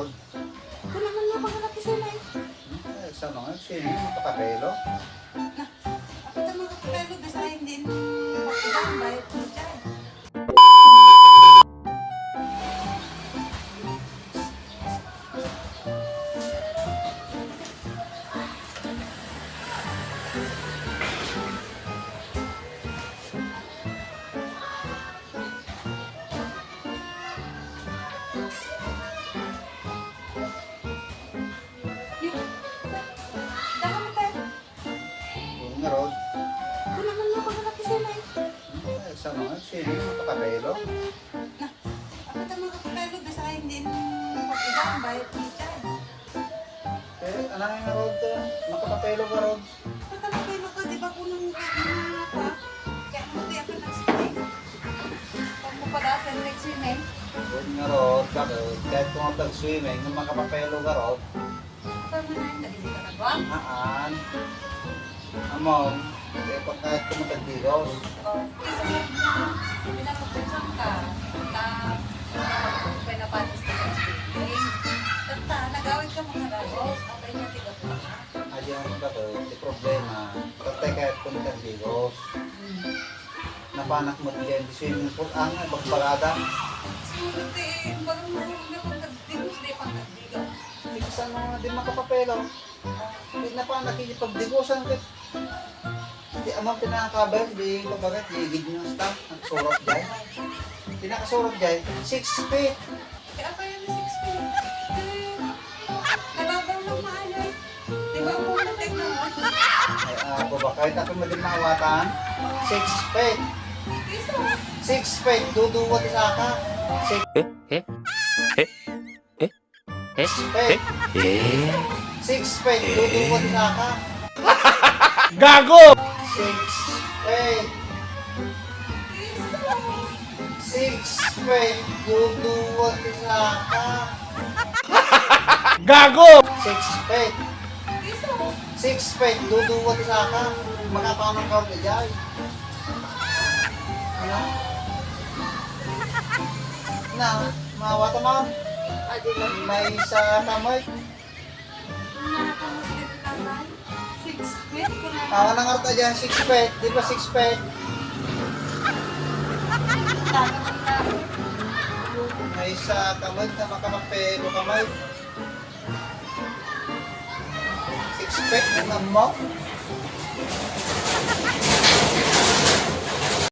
Rod. Ito naman yung pangalaki sila eh. Sa mga sino yung kapapelo? Ako ito mga kapelo, design din. Pag-ibang bayad mo dyan. Oo nga, Rod. Ito naman yung pangalaki sila eh. Sa mga sino yung kapapelo? Ako ito mga kapelo, design din. Pag-ibang bayad mo dyan. Ano nga, Rod? Makapapelo ka, Rod. Ito talaga yung ka, di ba kunong mga pa? Kaya mo di ako nag-swimming. Pag mo pala sa nag-swimming. Oo nga, Rod. Bakit? Kahit kung ang tag-swimming, kung makapapelo ka, Rod. Ito mo na yung nagiging ka na ba? Haan. Among, pag kahit kung matagdigos. Kasi pinapagpinsan ka na pinapatis na ka-swimming. Tata, nagawid ka mga lagos. Okay na tiga po ka. Ayaw mo bakit? Di problema. Patay kahit kung matagdigos. Napanak mo dyan. Di swimming pool. Ang bagbarada. Sulit eh, parang marunong na kung nagdigos na ipang nagdigaw. Hindi ka sana di makapapelo. Hindi na pa nakikipagdigosan ka. Hindi amang pinakakabay. Hindi pabagat. Higid nyo ang staff. Ang surot dyan. Pinakasurot dyan. 6 feet. Kaya pa yun na 6 feet. Eh, nababaw ng maano eh. Di ba mo natin na mo? Ay, ako ba? Kahit ako maging mawatan. 6 feet. Kiso. 6 feet. Duduwat isa ka. 6 feet. 6 feet. Duduwat isa ka. Gago! 6 feet. Kiso. 6 feet. Duduwat isa ka. Gago! 6 feet. Kiso. 6 feet. Duduwat isa ka. Makapanang ka ka dyan. Ano? Na, mawata mo. Adi ba? May sa kamay. Nakakamulit naman. 6 feet ko na. Awa ng arta dyan, 6 feet. Di ba 6 feet? May sa kamay na makamapelo kamay. 6 feet, naman mo.